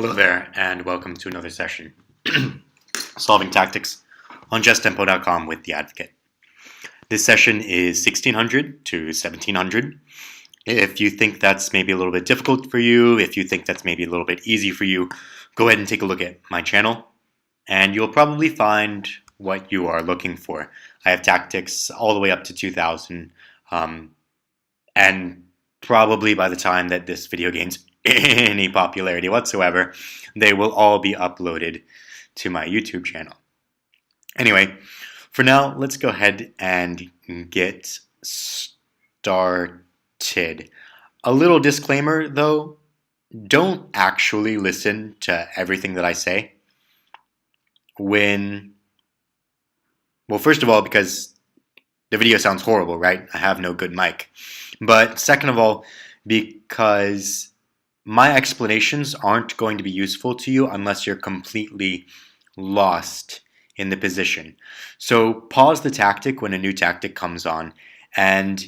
Hello there, and welcome to another session. Solving tactics on chesstempo.com with the Advocate. This session is 1600 to 1700. If you think that's maybe a little bit difficult for you, if you think that's maybe a little bit easy for you, go ahead and take a look at my channel, and you'll probably find what you are looking for. I have tactics all the way up to 2000, and probably by the time that this video gains any popularity whatsoever, they will all be uploaded to my YouTube channel. Anyway, for now, let's go ahead and get started. A little disclaimer though, don't actually listen to everything that I say. Well, first of all, because the video sounds horrible, right? I have no good mic. But second of all, because my explanations aren't going to be useful to you unless you're completely lost in the position. So pause the tactic when a new tactic comes on, and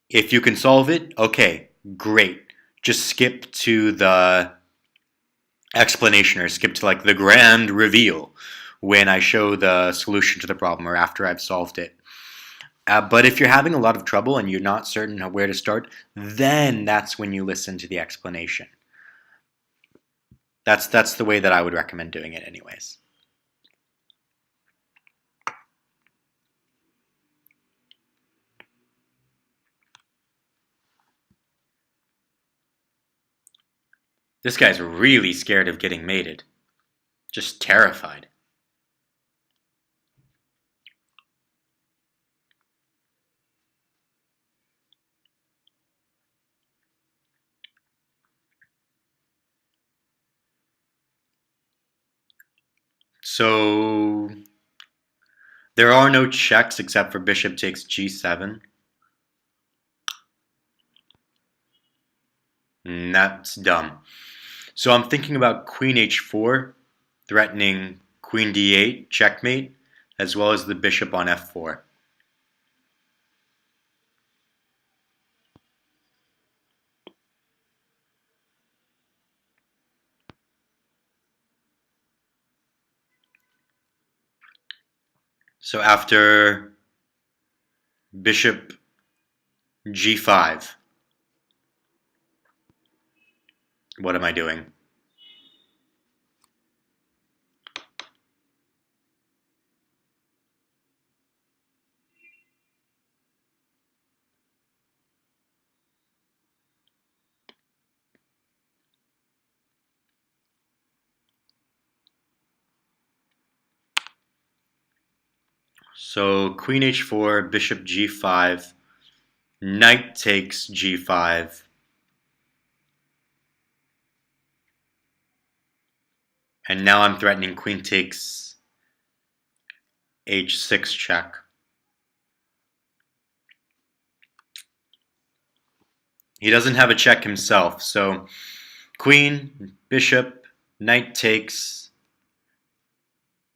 if you can solve it, okay, great. Just skip to the explanation or skip to like the grand reveal when I show the solution to the problem or after I've solved it. But if you're having a lot of trouble and you're not certain where to start, then that's when you listen to the explanation. That's the way that I would recommend doing it anyways. This guy's really scared of getting mated. Just terrified. So there are no checks except for bishop takes g7. That's dumb. So I'm thinking about queen h4, threatening queen d8, checkmate, as well as the bishop on f4. So after bishop g5, what am I doing? So queen h4, bishop g5, knight takes g5, and now I'm threatening queen takes h6 check. He doesn't have a check himself, so queen, bishop, knight takes,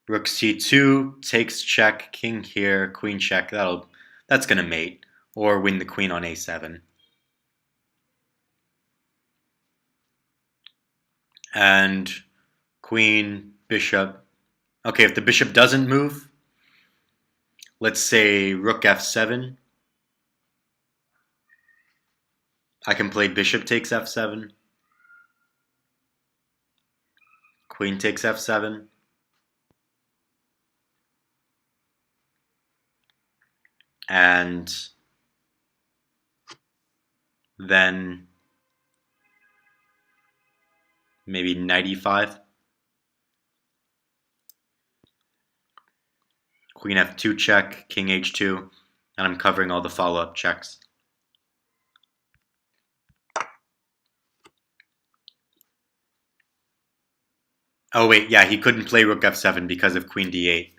rook c2, takes check, king here, queen check. That's gonna mate, or win the queen on a7. And queen, bishop. Okay, if the bishop doesn't move, let's say rook f7. I can play bishop takes f7. Queen takes f7. And then maybe knight e5. Queen f2 check, king h2, and I'm covering all the follow-up checks. Oh wait, yeah, he couldn't play rook f7 because of queen d8.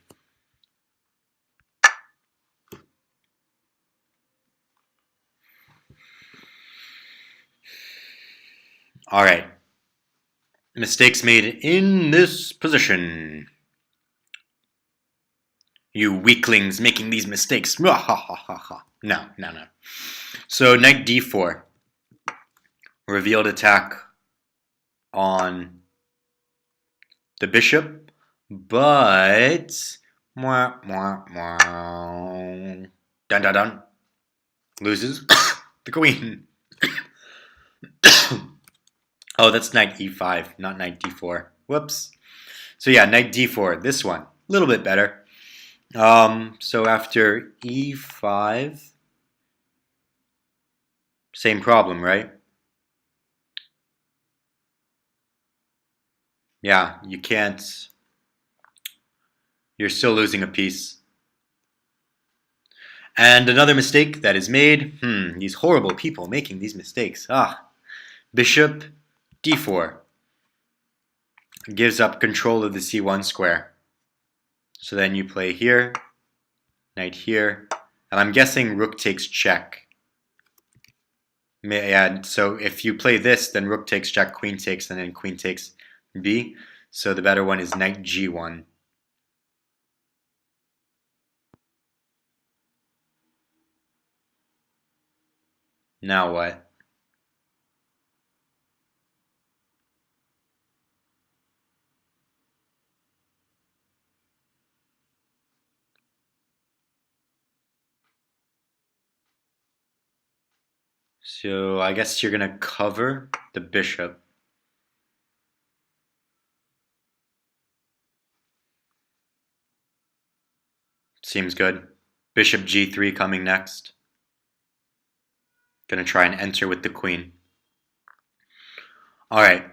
All right. Mistakes made in this position. You weaklings making these mistakes. No. So knight d4. Revealed attack on the bishop, but mwah, mwah, mwah. Dun dun dun. Loses the queen. Oh, that's knight e5, not knight d4. Whoops. So yeah, knight d4. This one, a little bit better. So after e5, same problem, right? Yeah, you can't. You're still losing a piece. And another mistake that is made. These horrible people making these mistakes. Bishop d4 gives up control of the c1 square. So then you play here, knight here, and I'm guessing rook takes check. Yeah, so if you play this, then rook takes check, queen takes, and then queen takes b. So the better one is knight g1. Now what? So I guess you're going to cover the bishop. Seems good. Bishop g3 coming next. Going to try and enter with the queen. All right.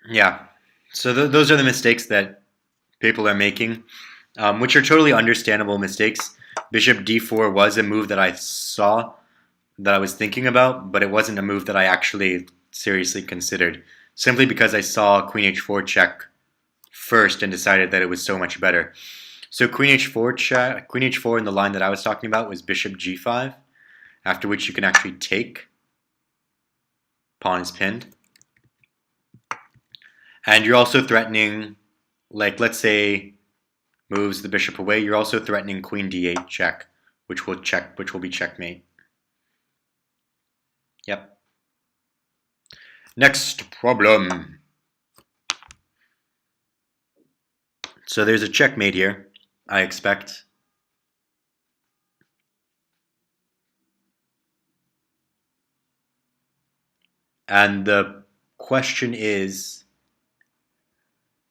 Yeah. So those are the mistakes that people are making, which are totally understandable mistakes. Bishop d4 was a move that I saw, that I was thinking about, but it wasn't a move that I actually seriously considered, simply because I saw queen h4 check first and decided that it was so much better. So queen h4 check, queen h4 in the line that I was talking about was bishop g5, after which you can actually take. Pawn is pinned. And you're also threatening, like, let's say moves the bishop away, you're also threatening queen d8 check, which will be checkmate. Yep. Next problem. So there's a checkmate here, I expect. And the question is,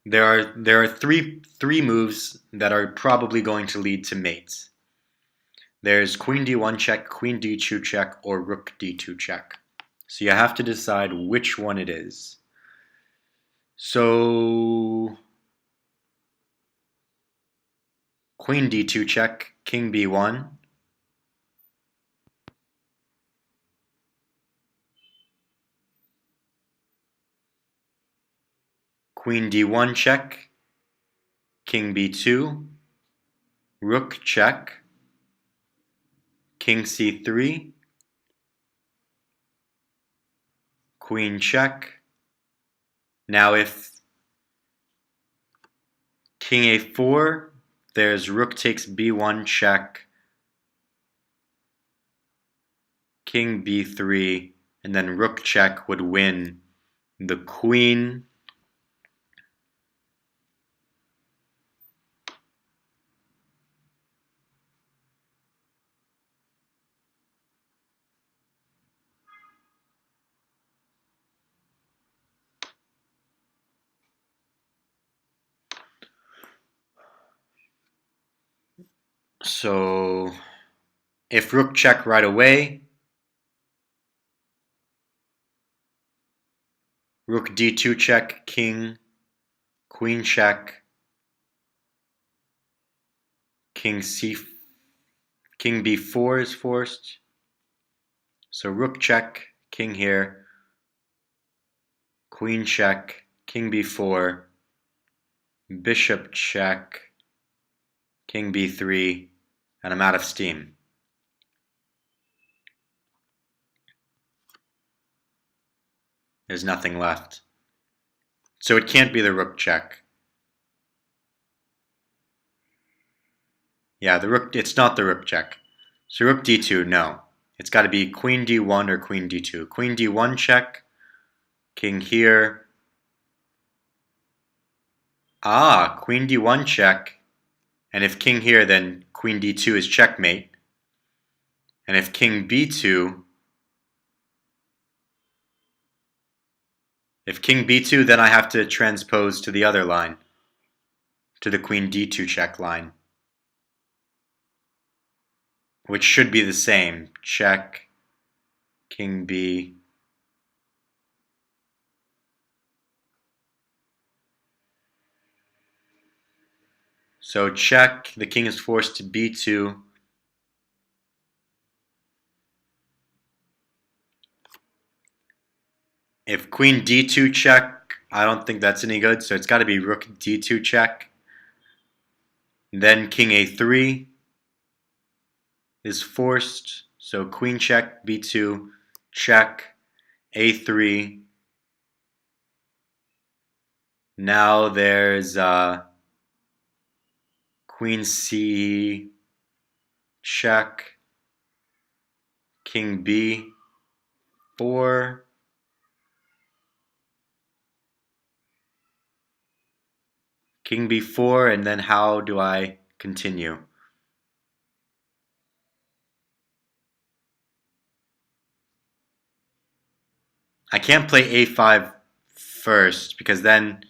there are three moves that are probably going to lead to mates. There's queen d1 check, queen d2 check, or rook d2 check. So you have to decide which one it is. So queen d2 check, king b1. Queen d1 check, king b2, rook check, king c3, queen check. Now if king a4, there's rook takes b1 check, king b3, and then rook check would win the queen. So if rook check right away, rook d2 check, king, queen check, king b4 is forced. So rook check, king here, queen check, king b4, bishop check, king b3, and I'm out of steam. There's nothing left. So it can't be the rook check. Yeah, it's not the rook check. So rook d2, no. It's got to be queen d1 or queen d2. Queen d1 check, king here. Ah, queen d1 check. And if king here, then queen d2 is checkmate. And if king b2, then I have to transpose to the other line, to the queen d2 check line, which should be the same. Check, king b. So check, the king is forced to b2. If queen d2 check, I don't think that's any good, so it's got to be rook d2 check. Then king a3 is forced, so queen check, b2, check, a3. Now there's queen c check, king b4. King b4, and then how do I continue? I can't play a5 first because then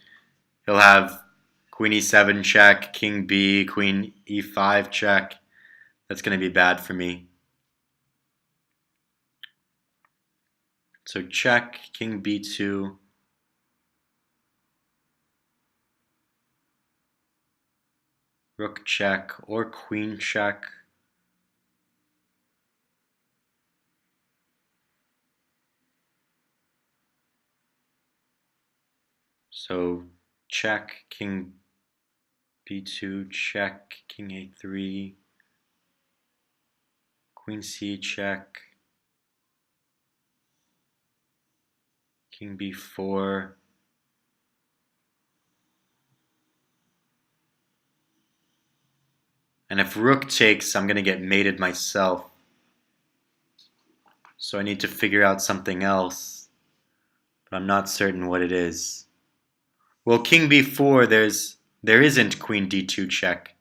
he'll have queen e7 check, king b, queen e5 check. That's going to be bad for me. So check, king b2. Rook check or queen check. So check, king b2, check, king a3, queen c check, king b4. And if rook takes, I'm going to get mated myself. So I need to figure out something else, but I'm not certain what it is. Well, king b4, there isn't queen d2 check.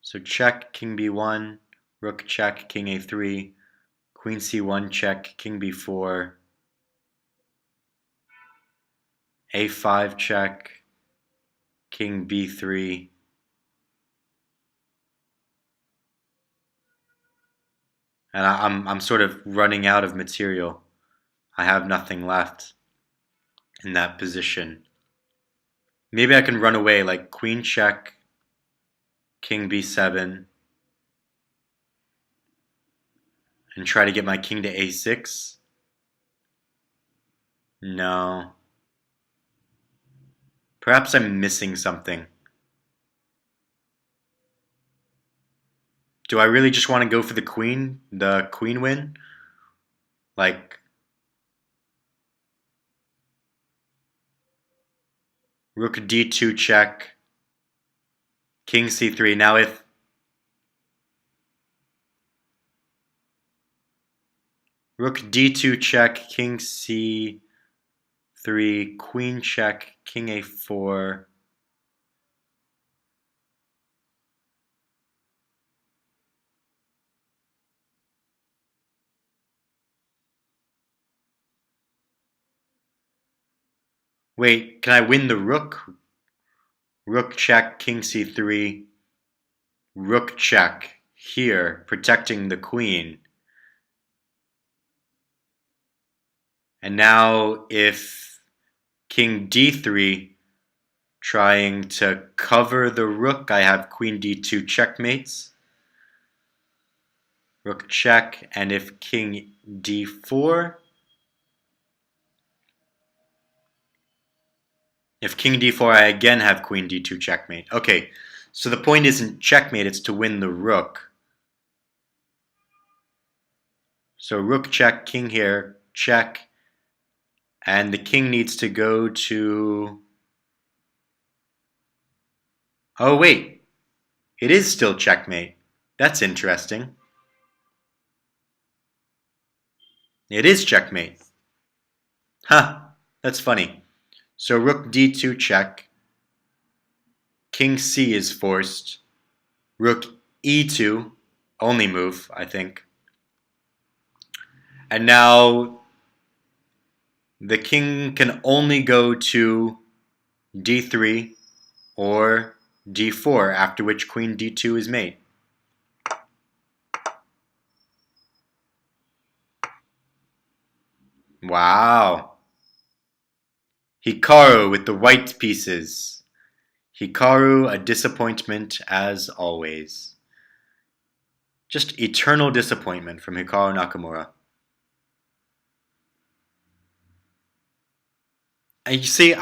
So check, king b1, rook check, king a3, queen c1 check, king b4, a5 check, king b3. And I'm sort of running out of material. I have nothing left in that position. Maybe I can run away like queen check, king b7, and try to get my king to a6. No. Perhaps I'm missing something. Do I really just want to go for the queen win? Like, rook d2 check, king c3. Now if rook d2 check, king c3, queen check, king a4. Wait, can I win the rook? Rook check, king c3, rook check here, protecting the queen. And now if king d3, trying to cover the rook, I have queen d2 checkmates. Rook check, and if king d4, if king d4, I again have queen d2 checkmate. Okay, so the point isn't checkmate, it's to win the rook. So rook check, king here, check, and the king needs to go to... Oh wait, It is still checkmate. That's interesting. It is checkmate. Huh, that's funny. So rook d2 check. King c is forced. Rook e2, only move, I think. And now the king can only go to d3 or d4, after which queen d2 is mate. Wow. Hikaru with the white pieces. Hikaru, a disappointment as always. Just eternal disappointment from Hikaru Nakamura. And you see,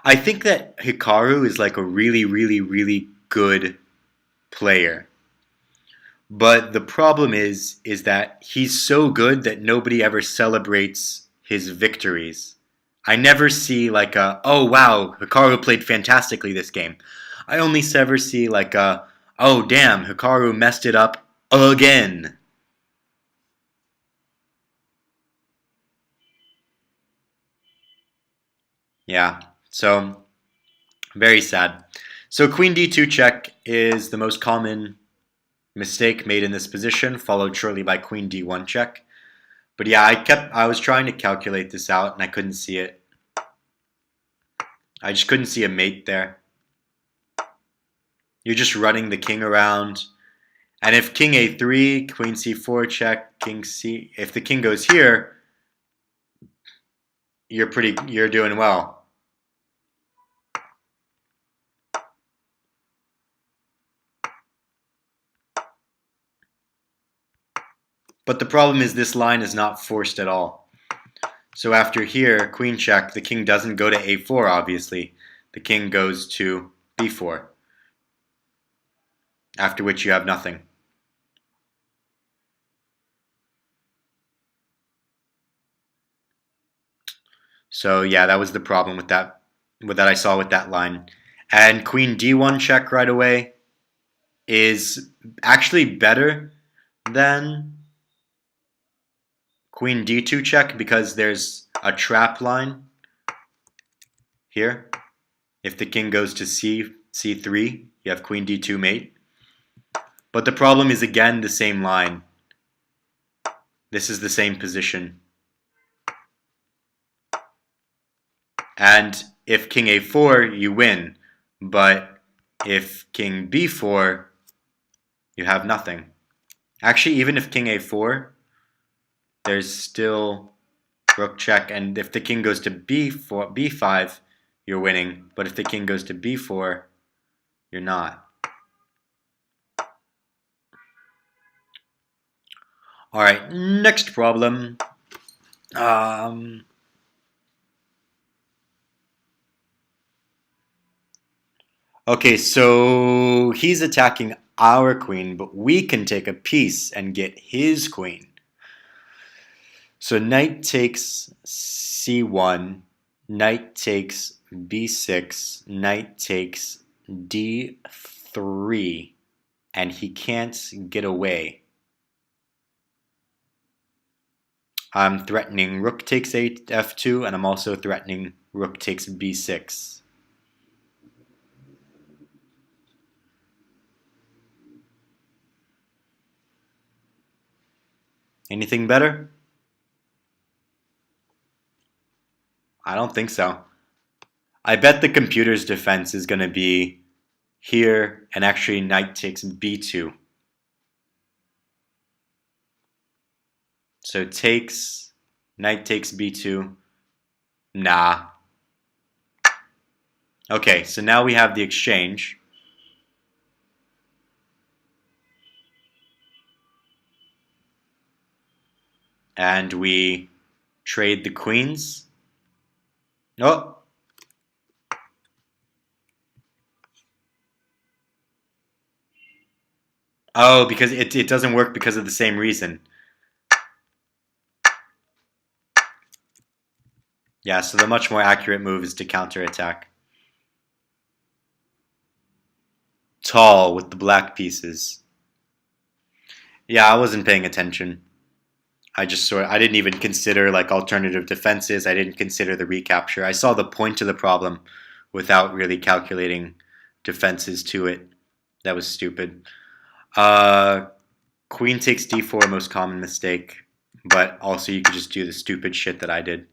I think that Hikaru is like a really, really, really good player. But the problem is that he's so good that nobody ever celebrates his victories. I never see like a, oh wow, Hikaru played fantastically this game. I only ever see like a, oh damn, Hikaru messed it up again. Yeah, so very sad. So queen d2 check is the most common mistake made in this position, followed shortly by queen d1 check. But yeah, I was trying to calculate this out and I couldn't see it. I just couldn't see a mate there. You're just running the king around. And if king a3, queen c4 check, king c, if the king goes here, you're doing well. But the problem is this line is not forced at all. So after here, queen check, the king doesn't go to a4, obviously. The king goes to b4. After which you have nothing. So yeah, that was the problem with that I saw with that line. And queen d1 check right away is actually better than queen d2 check because there's a trap line here. If the king goes to c3, you have queen d2 mate. But the problem is again the same line. This is the same position. And if king a4, you win. But if king b4, you have nothing. Actually, even if king a4, there's still rook check. And if the king goes to b4, b5, you're winning. But if the king goes to b4, you're not. All right, next problem. Okay, so he's attacking our queen, but we can take a piece and get his queen. So knight takes c1, knight takes b6, knight takes d3, and he can't get away. I'm threatening rook takes f2, and I'm also threatening rook takes b6. Anything better? I don't think so. I bet the computer's defense is going to be here, and actually knight takes b2. So takes, knight takes b2. Nah. Okay, so now we have the exchange. And we trade the queens. Oh. Oh, because it doesn't work because of the same reason. Yeah, so the much more accurate move is to counterattack. tall with the black pieces. Yeah, I wasn't paying attention. I didn't even consider like alternative defenses. I didn't consider the recapture. I saw the point of the problem without really calculating defenses to it. That was stupid. Uh, Queen takes d4, most common mistake, but also you could just do the stupid shit that I did.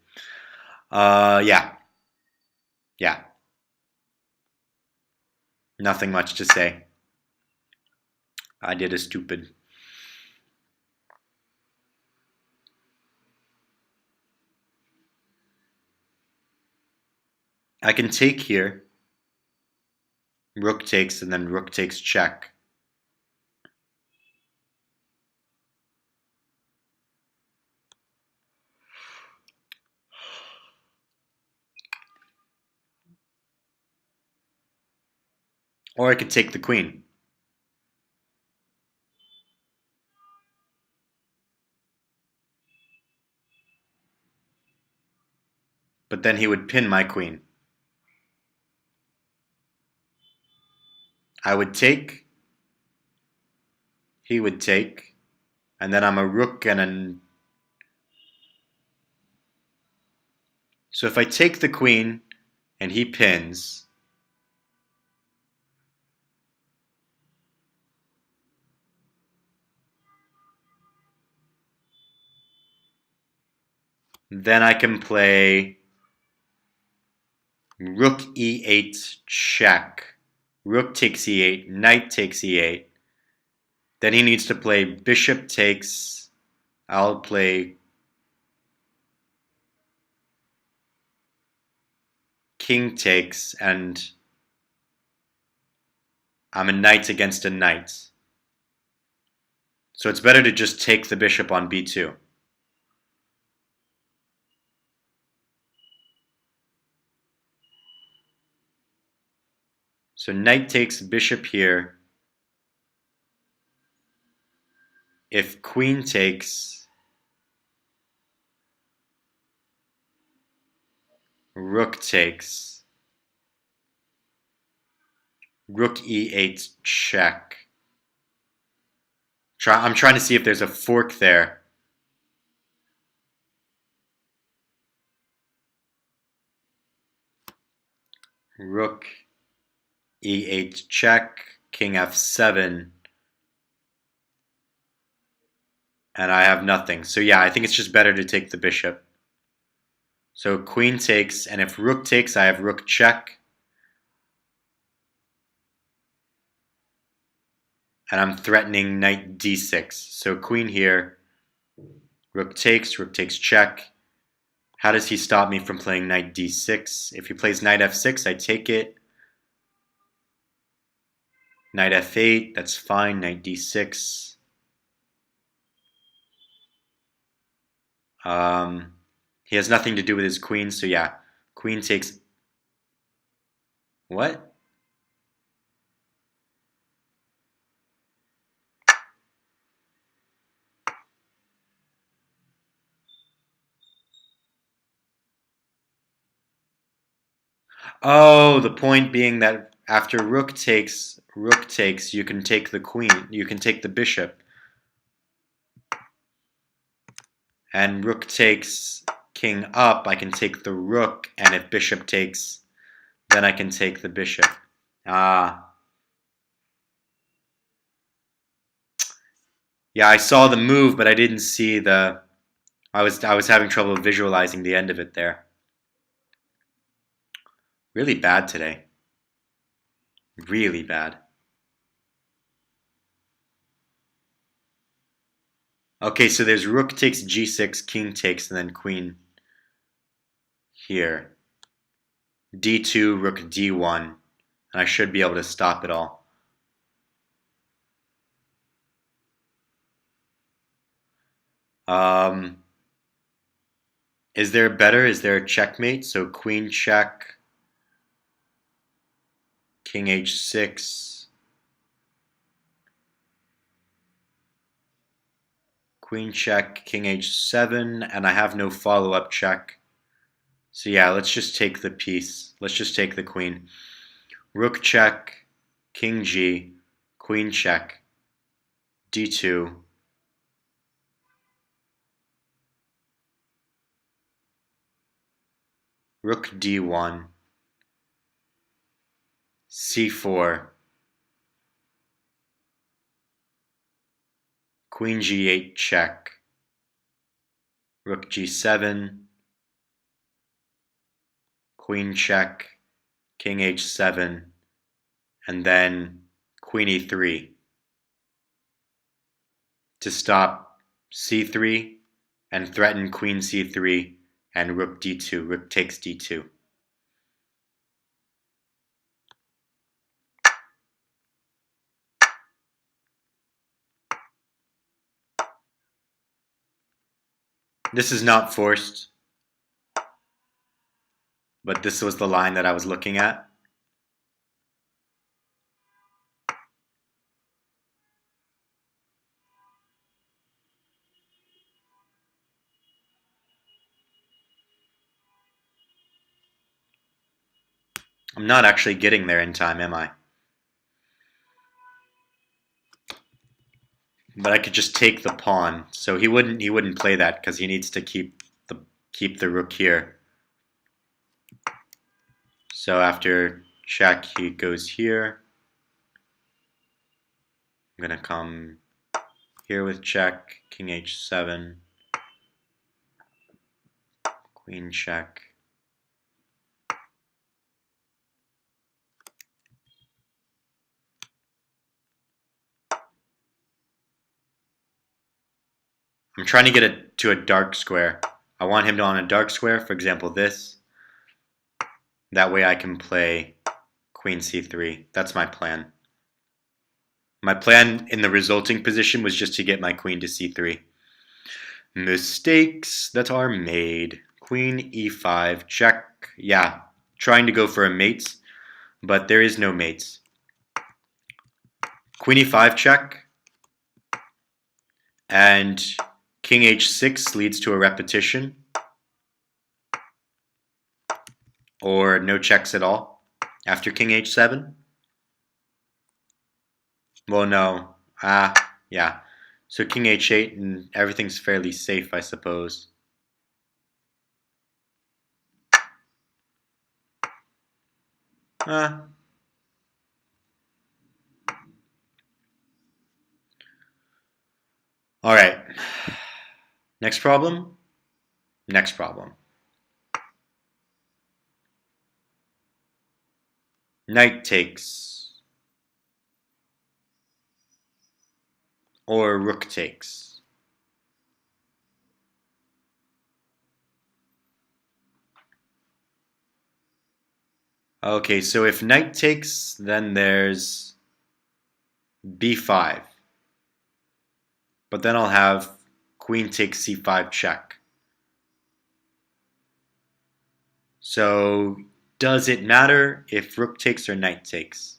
Yeah, yeah, nothing much to say. I did a stupid. I can take here. Rook takes, and then rook takes check. Or I could take the queen. But then he would pin my queen. I would take, he would take, and then I'm a rook and a... So if I take the queen and he pins, then I can play rook e8 check. Rook takes e8, knight takes e8. Then he needs to play bishop takes. I'll play king takes, and I'm a knight against a knight. So it's better to just take the bishop on b2. So knight takes bishop here. If queen takes, rook takes, rook e8 check. I'm trying to see if there's a fork there. Rook e8 check, king f7, and I have nothing. So yeah, I think it's just better to take the bishop. So queen takes, and if rook takes, I have rook check. And I'm threatening knight d6. So queen here, rook takes check. How does he stop me from playing knight d6? If he plays knight f6, I take it. Knight f8, that's fine, knight d6. He has nothing to do with his queen, so yeah. Queen takes... What? Oh, the point being that after rook takes, you can take the queen, you can take the bishop. And rook takes king up, I can take the rook, and if bishop takes, then I can take the bishop. Ah. Yeah, I saw the move, but I didn't see the... I was having trouble visualizing the end of it there. Really bad today. Really bad. Okay, so there's rook takes g6, king takes, and then queen here. d2, rook d1, and I should be able to stop it all. Is there better? Is there a checkmate? So queen check, king h6, queen check, king h7, and I have no follow-up check. So yeah, let's just take the piece. Let's just take the queen. Rook check, king G, queen check, D2, rook D1, C4, queen G8 check, rook G7, queen check, king H7, and then queen E3 to stop C3 and threaten queen C3 and rook D2, rook takes D2. This is not forced, but this was the line that I was looking at. I'm not actually getting there in time, am I? But I could just take the pawn. So he wouldn't play that because he needs to keep the rook here. So after check, he goes here. I'm gonna come here with check, king H7, queen check. I'm trying to get it to a dark square. I want him to on a dark square, for example this. That way I can play queen C3. That's my plan. My plan in the resulting position was just to get my queen to C3. Mistakes that are made. Queen E5, check. Yeah, trying to go for a mate, but there is no mates. Queen E5 check. And king H6 leads to a repetition. Or no checks at all after king H7. Well, no. Yeah. So king H8 and everything's fairly safe, I suppose. All right. Next problem. Next problem. Knight takes. Or rook takes. Okay, so if knight takes, then there's b5. But then I'll have queen takes c5 check. So does it matter if rook takes or knight takes?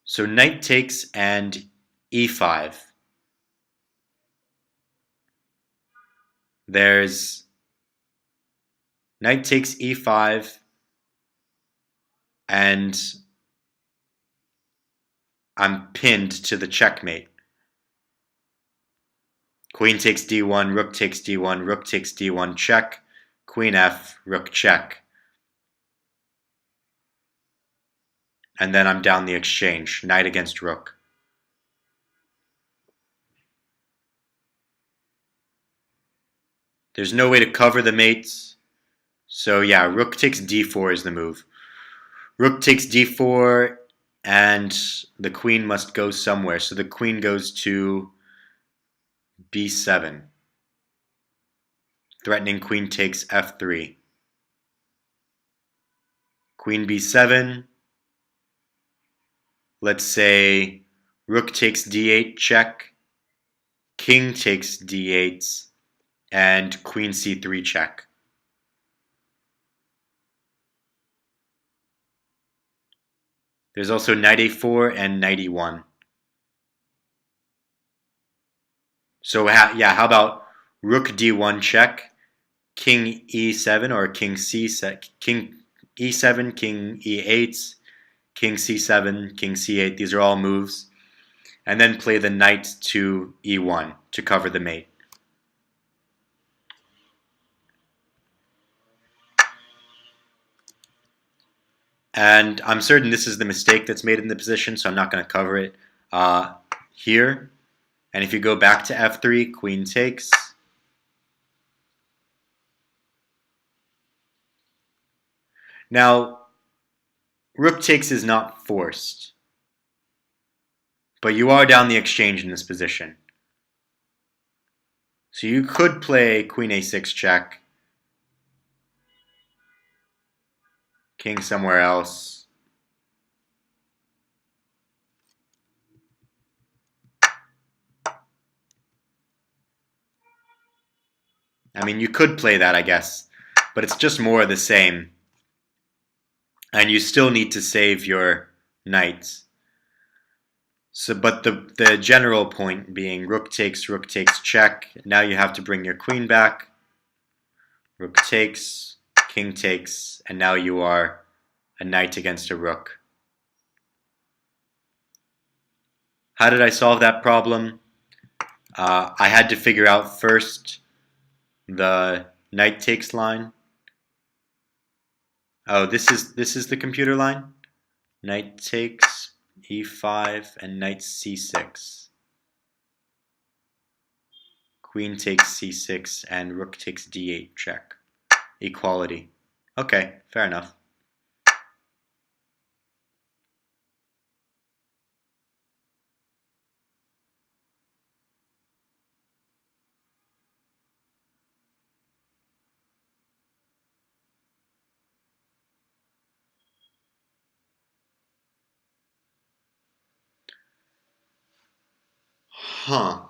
So knight takes and e5. There's knight takes e5 and I'm pinned to the checkmate. Queen takes d1, rook takes d1, rook takes d1 check, queen f, rook check. And then I'm down the exchange, knight against rook. There's no way to cover the mates. So yeah, rook takes d4 is the move. Rook takes d4 and the queen must go somewhere. So the queen goes to b7. Threatening queen takes f3. Queen b7. Let's say rook takes d8 check. King takes d8 and queen c3 check. There's also knight a4 and knight e1. So yeah, how about rook d1 check king e7 or king c7, king e7, king e8, king c7, king c8. These are all moves. And then play the knight to e1 to cover the mate. And I'm certain this is the mistake that's made in the position, so I'm not going to cover it here. And if you go back to f3, queen takes. Now, rook takes is not forced, but you are down the exchange in this position. So you could play queen a6 check, king somewhere else. I mean, you could play that, I guess, but it's just more of the same. And you still need to save your knights. So, but the general point being rook takes check. Now you have to bring your queen back. Rook takes, king takes, and now you are a knight against a rook. How did I solve that problem? I had to figure out first the knight takes line. Oh, this is the computer line. Knight takes e5 and knight c6. Queen takes c6 and rook takes d8 check. Equality. Okay, fair enough. Huh.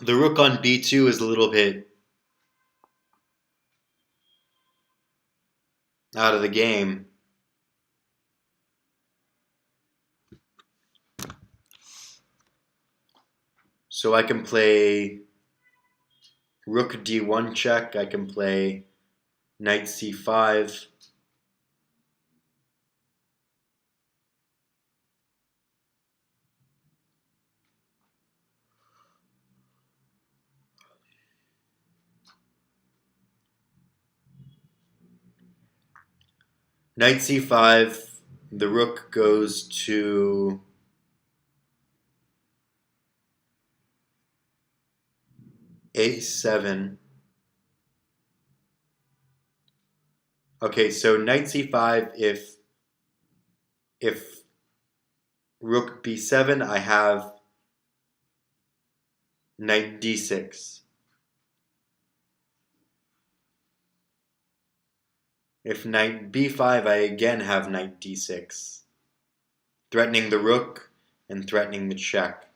The rook on b2 is a little bit out of the game. So I can play rook d1 check. I can play knight c5. Knight c5. The rook goes to a7. Okay, so knight c5. If rook b7, I have knight d6. If knight b5, I again have knight d6, threatening the rook and threatening the check.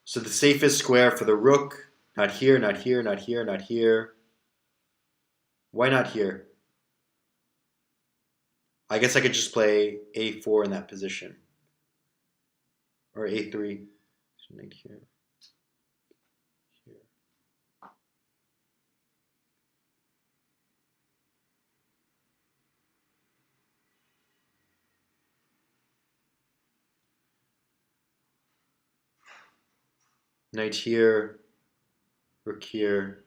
So the safest square for the rook, not here, not here, not here, not here. Why not here? I guess I could just play a4 in that position. Or a3. So knight here. Here. Knight here. Rook here.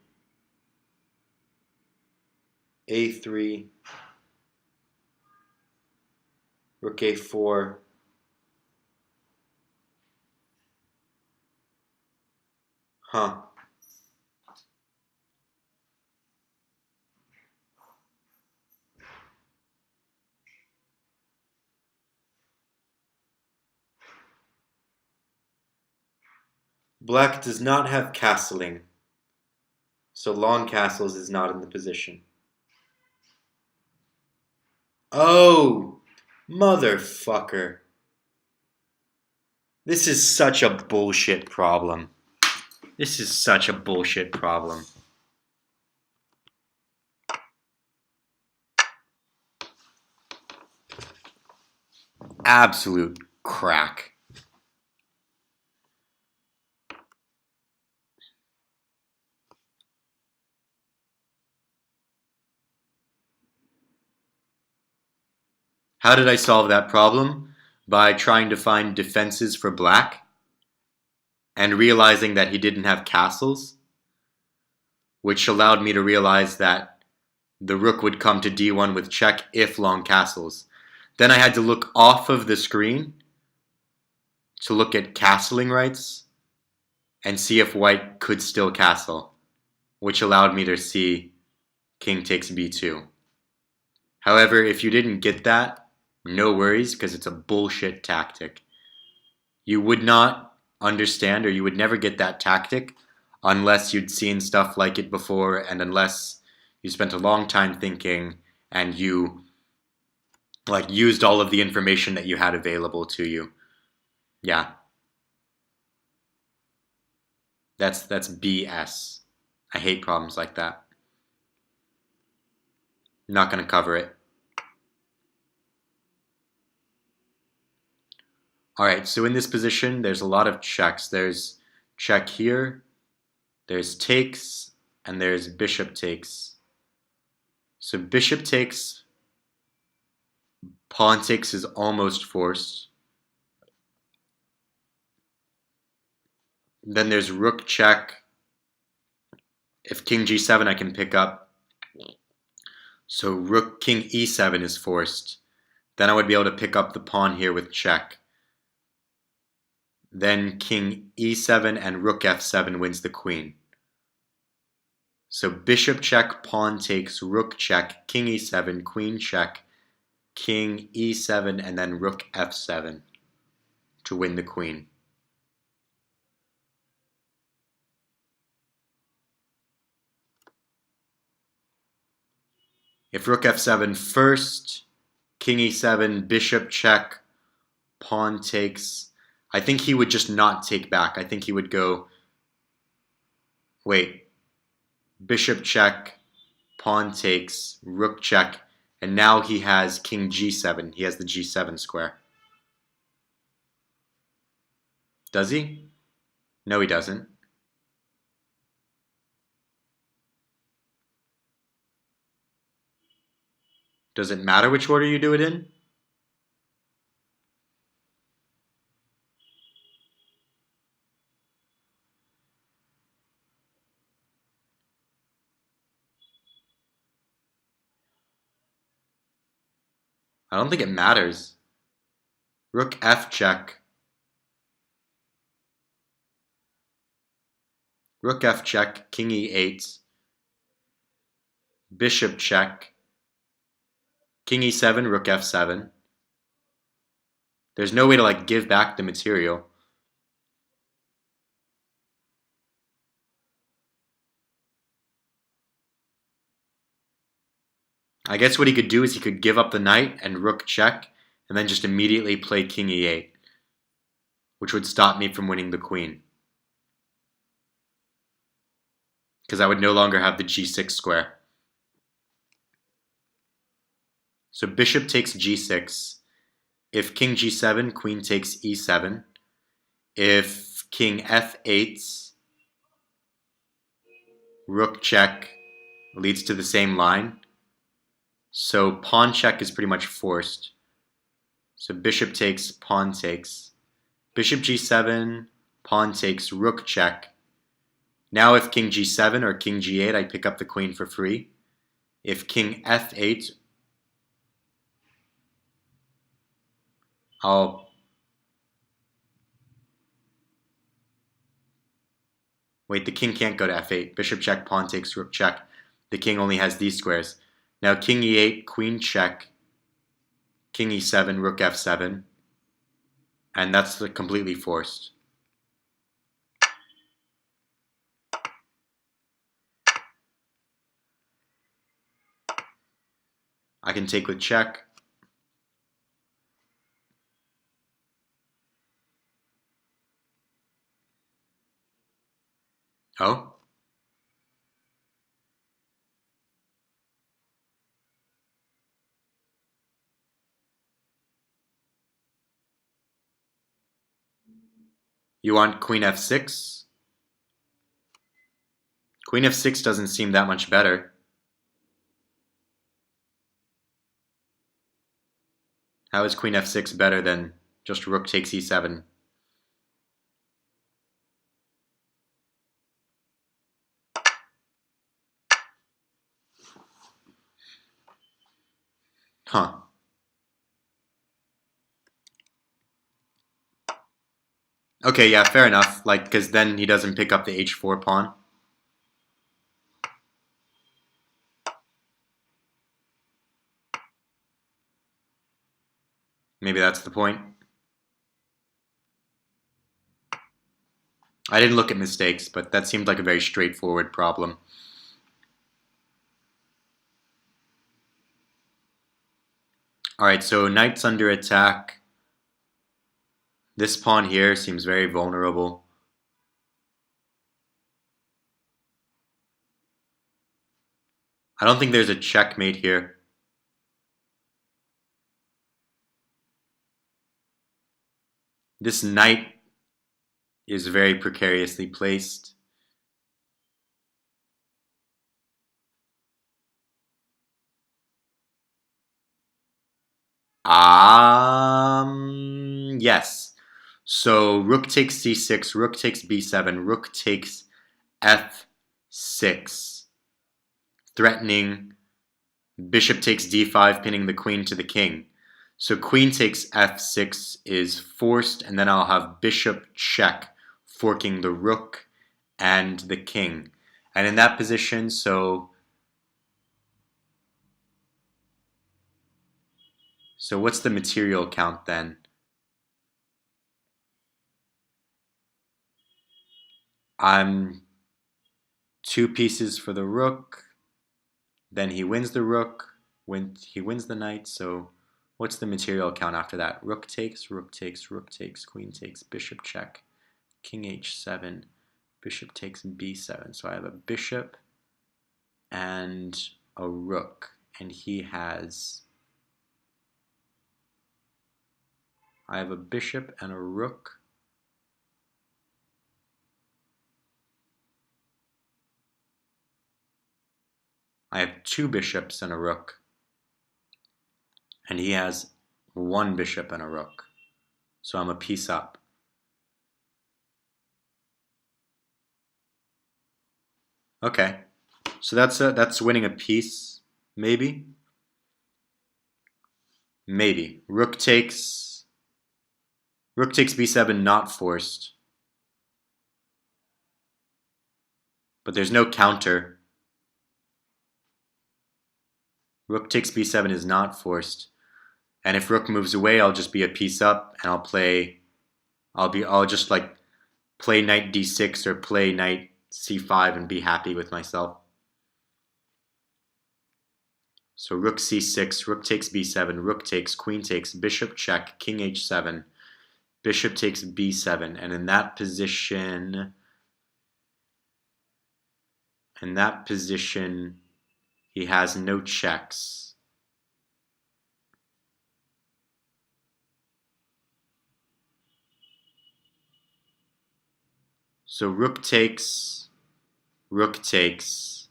a3. Rook a4. Huh. Black does not have castling, so long castles is not in the position. Oh, motherfucker. This is such a bullshit problem. This is such a bullshit problem. Absolute crack. How did I solve that problem? By trying to find defenses for black and realizing that he didn't have castles, which allowed me to realize that the rook would come to d1 with check if long castles. Then I had to look off of the screen to look at castling rights and see if white could still castle, which allowed me to see king takes b2. However, if you didn't get that, no worries, because it's a bullshit tactic. You would not understand, or you would never get that tactic unless you'd seen stuff like it before, and unless you spent a long time thinking and you used all of the information that you had available to you. Yeah. That's BS. I hate problems like that. I'm not going to cover it. Alright, so in this position, there's a lot of checks. There's check here, there's takes, and there's bishop takes. So bishop takes, pawn takes is almost forced. Then there's rook check. If king g7, I can pick up. So rook king e7 is forced. Then I would be able to pick up the pawn here with check. Then king e7 and rook f7 wins the queen. So bishop check, pawn takes, rook check, king e7, queen check, king e7, and then rook f7 to win the queen. If rook f7 first, king e7, bishop check, pawn takes, I think he would just not take back. I think he would go, wait, bishop check, pawn takes, rook check, and now he has king g7. He has the g7 square. Does he? No, he doesn't. Does it matter which order you do it in? I don't think it matters. Rook f check. Rook f check, king e8. Bishop check. King e7, rook f7. There's no way to give back the material. I guess what he could do is he could give up the knight and rook check, and then just immediately play king e8, which would stop me from winning the queen. Because I would no longer have the g6 square. So bishop takes g6. If king g7, queen takes e7. If king f8, rook check leads to the same line. So pawn check is pretty much forced. So bishop takes, pawn takes. Bishop g7, pawn takes, rook check. Now if king g7 or king g8, I pick up the queen for free. If king f8, wait, the king can't go to f8. Bishop check, pawn takes, rook check. The king only has these squares. Now king e8, queen check, king e7, rook f7. And that's completely forced. I can take with check. Oh? You want queen f6? Queen f6 doesn't seem that much better. How is queen f6 better than just rook takes e7? Huh. Okay, yeah, fair enough. Like, because then he doesn't pick up the h4 pawn. Maybe that's the point. I didn't look at mistakes, but that seemed like a very straightforward problem. Alright, so knight's under attack. This pawn here seems very vulnerable. I don't think there's a checkmate here. This knight is very precariously placed. Yes. So rook takes c6, rook takes b7, rook takes f6, threatening bishop takes d5, pinning the queen to the king. So queen takes f6 is forced, and then I'll have bishop check, forking the rook and the king. And in that position, so what's the material count then? I'm 2 pieces for the rook. Then he wins the rook. When he wins the knight, so what's the material count after that? Rook takes, rook takes, rook takes, queen takes, bishop check, king h7, bishop takes b7. So I have a bishop and a rook, and he has... I have a bishop and a rook. I have 2 bishops and a rook. And he has 1 bishop and a rook. So I'm a piece up. Okay. So that's winning a piece, maybe? Maybe. Rook takes b7, not forced. But there's no counter. Rook takes b7 is not forced. And if rook moves away, I'll just be a piece up, and I'll just like play knight d6 or play knight c5 and be happy with myself. So rook c6, rook takes b7, rook takes, queen takes, bishop check, king h7, bishop takes b7, and in that position, he has no checks. So rook takes, rook takes,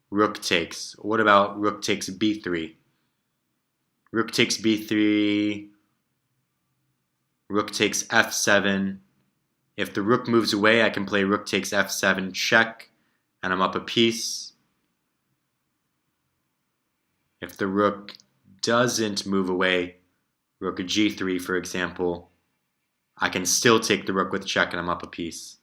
rook takes. What about rook takes b3? Rook takes b3, rook takes f7. If the rook moves away, I can play rook takes f7 check, and I'm up a piece. If the rook doesn't move away, rook g3 for example, I can still take the rook with check and I'm up a piece.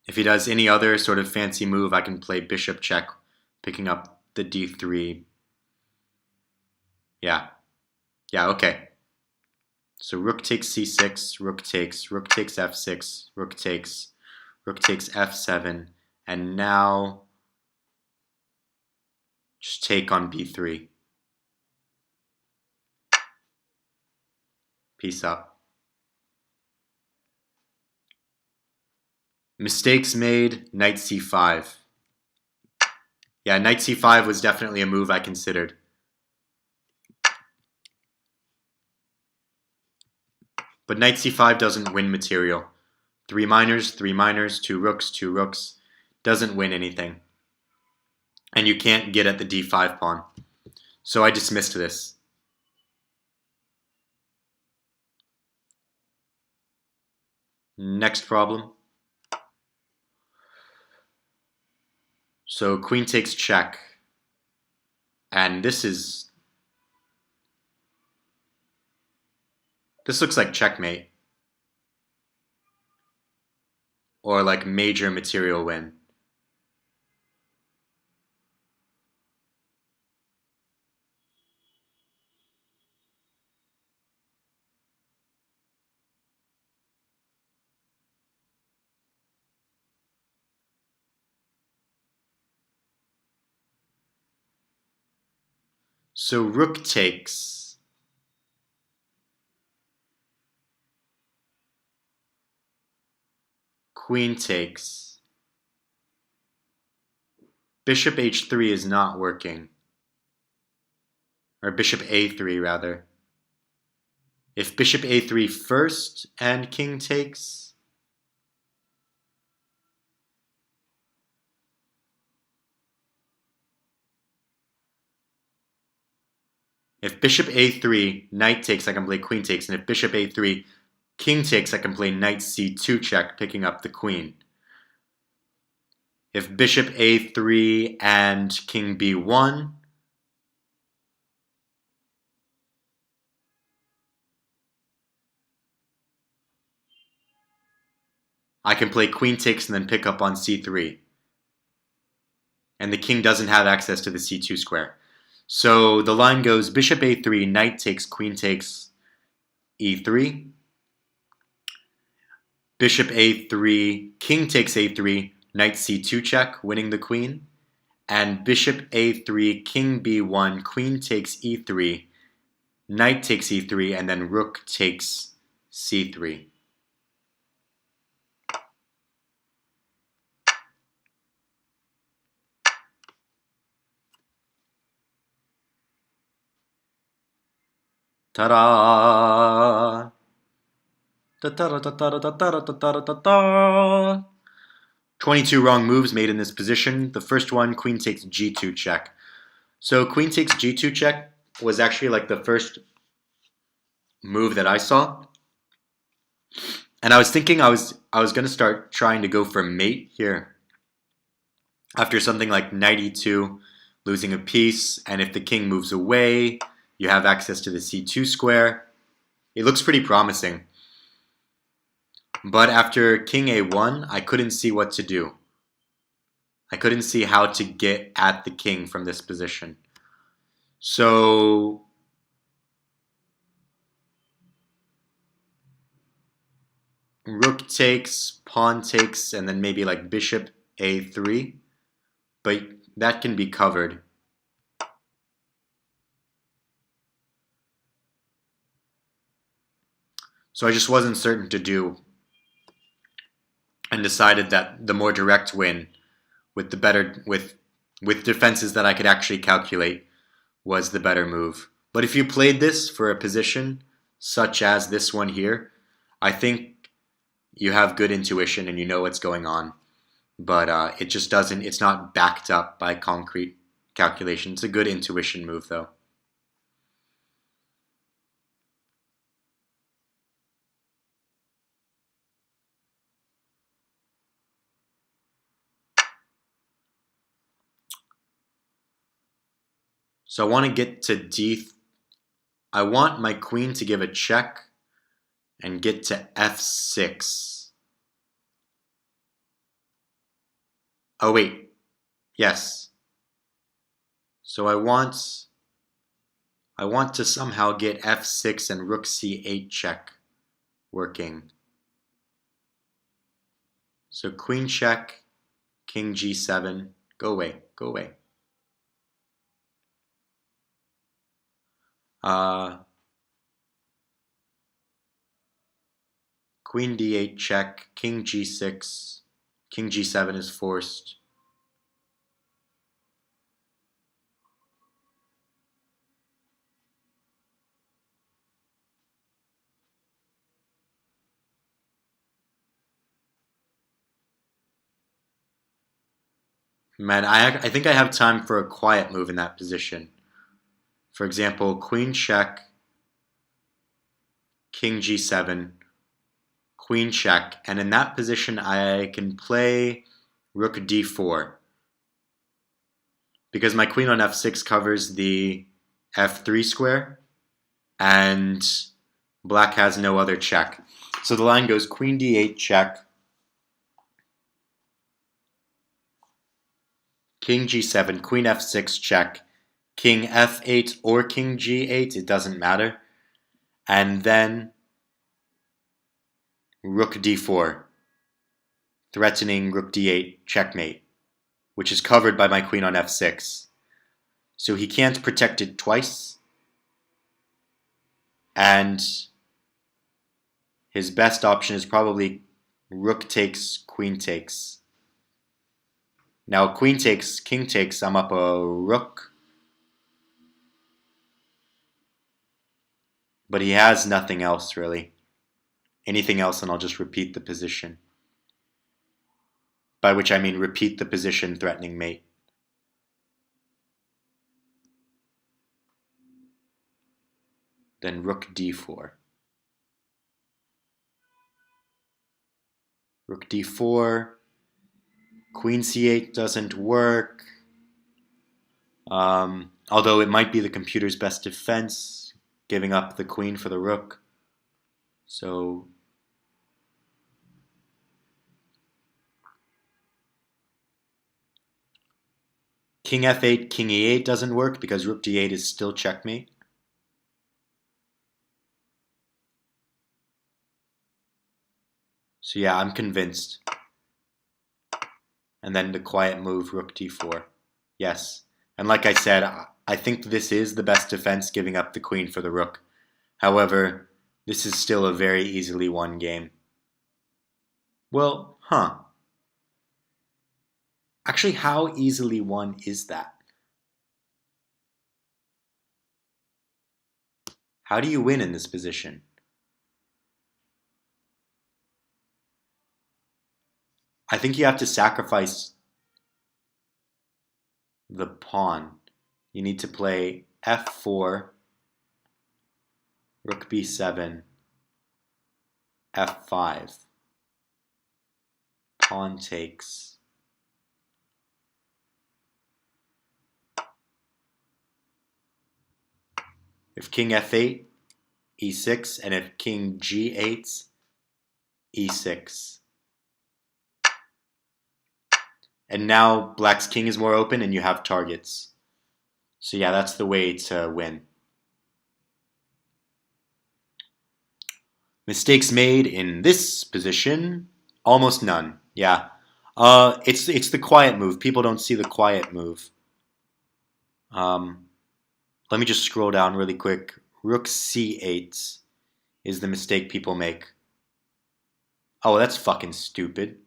If he does any other sort of fancy move, I can play bishop check, picking up the d3. Yeah, okay. So rook takes c6, rook takes f6, rook takes f7, and now just take on b3. Piece up. Mistakes made, knight c5. Yeah, knight c5 was definitely a move I considered. But knight c5 doesn't win material. 3 minors, 3 minors, 2 rooks, 2 rooks. Doesn't win anything. And you can't get at the d5 pawn. So I dismissed this. Next problem. So queen takes check. And this looks like checkmate. Or like major material win. So rook takes. Queen takes. Bishop h3 is not working. Or bishop a3 rather. If bishop a3 first and king takes, if bishop a3, knight takes, I can play queen takes, and if bishop a3, king takes, I can play knight c2 check, picking up the queen. If bishop a3 and king b1, I can play queen takes and then pick up on c3. And the king doesn't have access to the c2 square. So the line goes bishop a3, knight takes, queen takes, e3. Bishop a3, king takes a3, knight c2 check, winning the queen. And bishop a3, king b1, queen takes e3, knight takes e3, and then rook takes c3. Ta-da! 22 wrong moves made in this position. The first one, queen takes g2 check. So queen takes g2 check was actually like the first move that I saw. And I was thinking I was going to start trying to go for mate here. After something like knight e2, losing a piece, and if the king moves away, you have access to the c2 square. It looks pretty promising. But after king a1, I couldn't see what to do. I couldn't see how to get at the king from this position. So rook takes, pawn takes, and then maybe like bishop a3. But that can be covered. So I just wasn't certain to do, and decided that the more direct win with the better with defenses that I could actually calculate was the better move. But if you played this for a position such as this one here, I think you have good intuition and you know what's going on. But it just doesn't, it's not backed up by concrete calculation. It's a good intuition move though. So I want to get to D. I want my queen to give a check and get to F6. Oh wait, yes. So I want to somehow get F6 and Rook C8 check working. So Queen check, King G7. Go away, go away. Queen D8 check, King G6. King G7 is forced. Man, I think I have time for a quiet move in that position. For example, queen check, king g7, queen check, and in that position I can play rook d4 because my queen on f6 covers the f3 square and black has no other check. So the line goes queen d8 check, king g7, queen f6 check, king f8 or king g8, it doesn't matter, and then rook d4, threatening rook d8 checkmate, which is covered by my queen on f6. So he can't protect it twice, and his best option is probably rook takes, queen takes. Now queen takes, king takes, I'm up a rook, but he has nothing else really. Anything else and I'll just repeat the position. By which I mean repeat the position threatening mate. Then rook d4. Rook d4. Queen c8 doesn't work. Although it might be the computer's best defense, giving up the queen for the rook. So king f8, king e8 doesn't work because rook d8 is still checkmate. So yeah, I'm convinced. And then the quiet move, rook d4. Yes. And like I said, I think this is the best defense, giving up the queen for the rook. However, this is still a very easily won game. Well, Actually, how easily won is that? How do you win in this position? I think you have to sacrifice the pawn. You need to play f4, rook b7, f5, pawn takes. If king f8, e6, and if king g8, e6. And now black's king is more open and you have targets. So yeah, that's the way to win. Mistakes made in this position, almost none. Yeah. It's the quiet move. People don't see the quiet move. Let me just scroll down really quick. Rook c8 is the mistake people make. Oh, that's fucking stupid.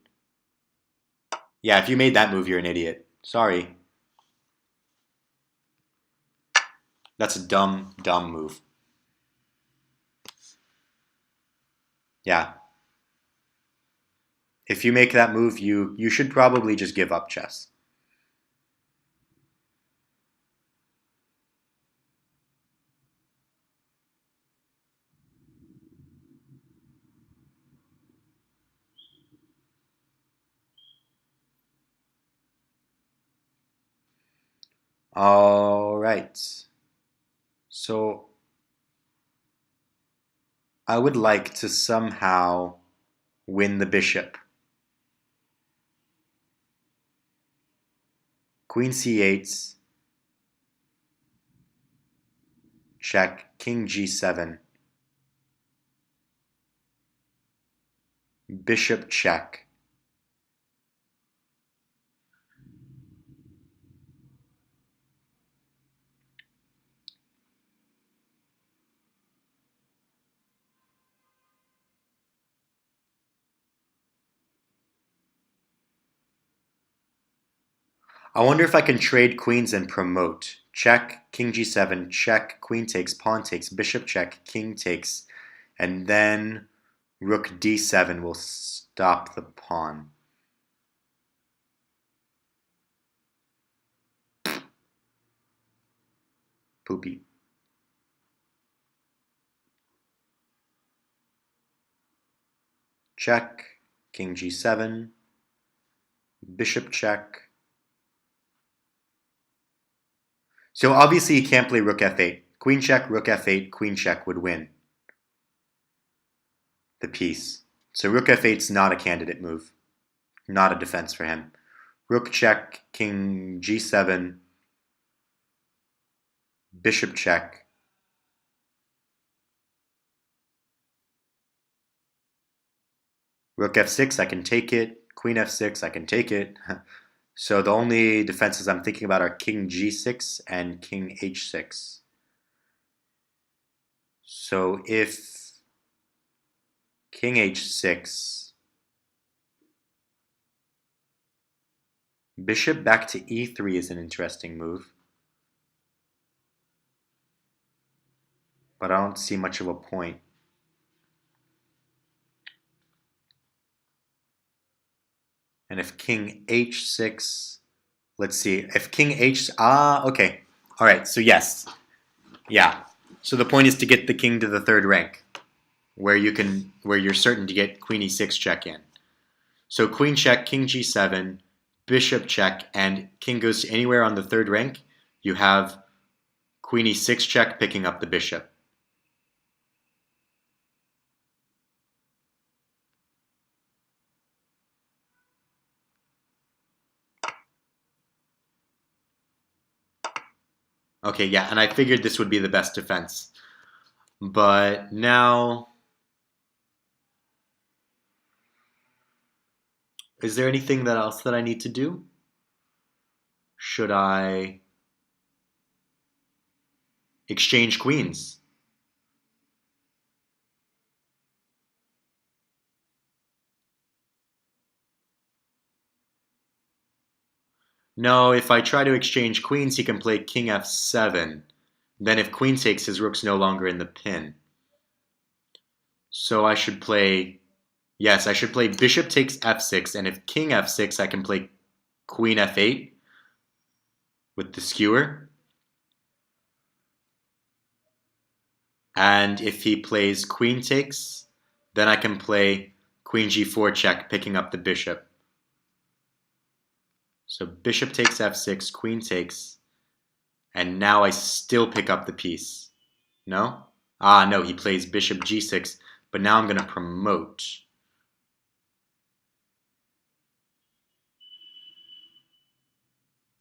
Yeah, if you made that move, you're an idiot. Sorry. That's a dumb, dumb move. Yeah. If you make that move, you should probably just give up chess. All right. So I would like to somehow win the bishop. Queen c8, check, king g7, bishop check. I wonder if I can trade queens and promote. Check, king g7, check, queen takes, pawn takes, bishop check, king takes, and then rook d7 will stop the pawn. Poopy. check, king g7, bishop check. So obviously you can't play rook f8. Queen check, rook f8, queen check would win the piece. So rook f8 is not a candidate move, not a defense for him. Rook check, king g7, bishop check. Rook f6, I can take it. Queen f6, I can take it. So the only defenses I'm thinking about are king g6 and king h6. So if king h6, bishop back to e3 is an interesting move. But I don't see much of a point. And if king h6, let's see, if king h, okay. All right, so yes. Yeah. So the point is to get the king to the third rank, where you're certain to get queen e6 check in. So queen check, king g7, bishop check, and king goes to anywhere on the third rank, you have queen e6 check picking up the bishop. Okay, yeah, and I figured this would be the best defense. But now, is there anything else that I need to do? Should I exchange queens? No, if I try to exchange queens, he can play king f7. Then if queen takes, his rook's no longer in the pin. So I should play, yes, I should play bishop takes f6, and if king f6, I can play queen f8 with the skewer. And if he plays queen takes, then I can play queen g4 check, picking up the bishop. So bishop takes f6, queen takes, and now I still pick up the piece. No? No, he plays bishop g6, but now I'm going to promote.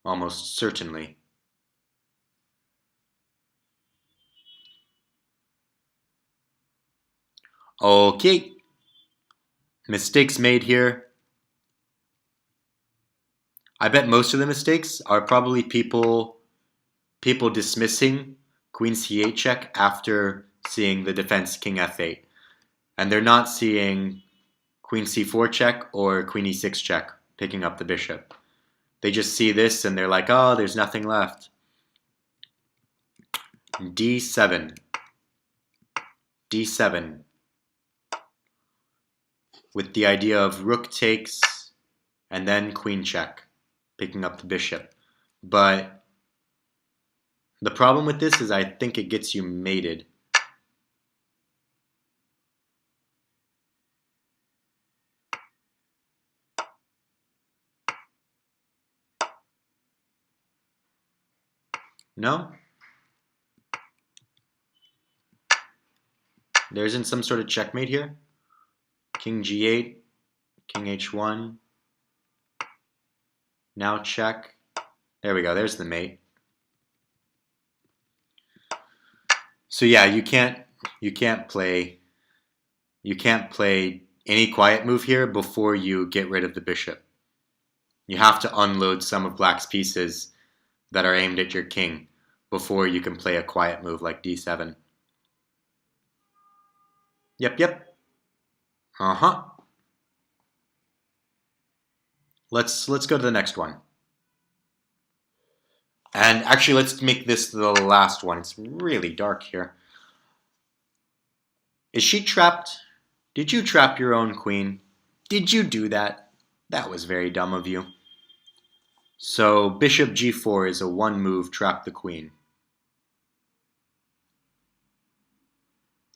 Almost certainly. Okay. Mistakes made here. I bet most of the mistakes are probably people dismissing queen c8 check after seeing the defense king f8. And they're not seeing queen c4 check or queen e6 check picking up the bishop. They just see this and they're like, oh, there's nothing left. d7. d7. With the idea of rook takes and then queen check, picking up the bishop. But the problem with this is I think it gets you mated. No? There isn't some sort of checkmate here? King g8, king h1. Now check. There we go, there's the mate. So yeah, you can't play any quiet move here before you get rid of the bishop. You have to unload some of black's pieces that are aimed at your king before you can play a quiet move like d7. Yep. Uh-huh. Let's go to the next one. And actually, let's make this the last one. It's really dark here. Is she trapped? Did you trap your own queen? Did you do that? That was very dumb of you. So bishop g4 is a one move trap the queen.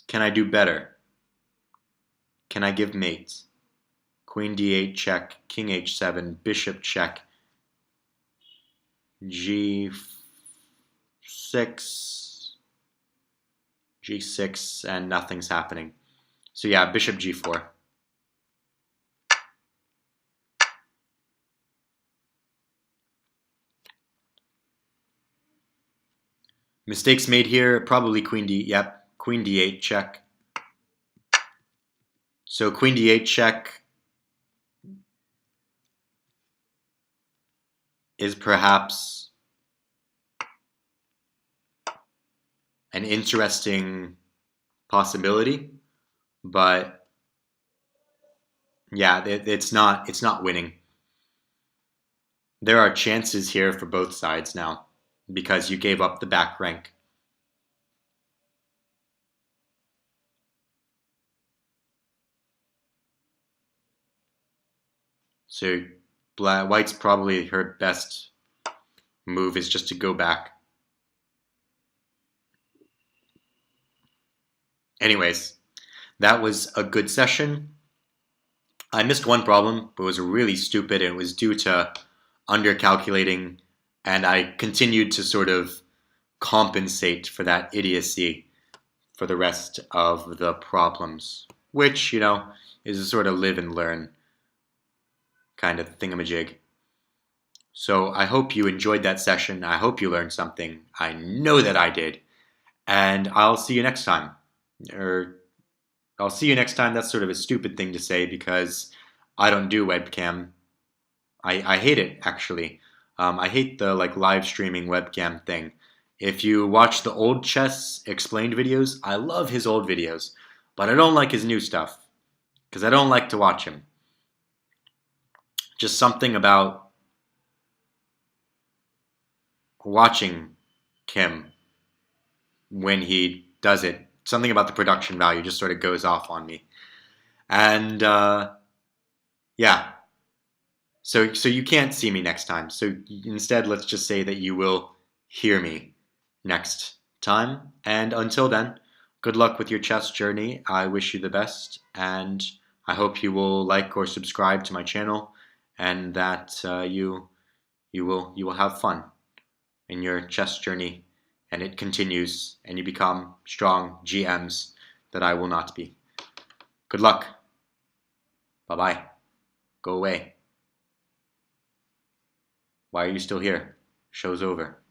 Can I do better? Can I give mates? queen d8 check, king h7, bishop check, g6, g6, and nothing's happening. So yeah, bishop g4. Mistakes made here, probably queen d, yep, queen d8 check. So queen d8 check is perhaps an interesting possibility, but yeah, it's not winning. There are chances here for both sides now because you gave up the back rank. So White's probably her best move is just to go back. Anyways, that was a good session. I missed one problem, but it was really stupid, and it was due to undercalculating, and I continued to sort of compensate for that idiocy for the rest of the problems, which, is a sort of live and learn kind of thingamajig. So I hope you enjoyed that session. I hope you learned something. I know that I did. And I'll see you next time. Or I'll see you next time. That's sort of a stupid thing to say because I don't do webcam. I hate it, actually. I hate the live streaming webcam thing. If you watch the old chess explained videos, I love his old videos. But I don't like his new stuff because I don't like to watch him. Just something about watching him when he does it. Something about the production value just sort of goes off on me. And yeah. So you can't see me next time. So instead, let's just say that you will hear me next time. And until then, good luck with your chess journey. I wish you the best, and I hope you will like or subscribe to my channel, and that you will have fun in your chess journey, and it continues, and you become strong GMs that I will not be. Good luck. Bye-bye. Go away. Why are you still here? Show's over.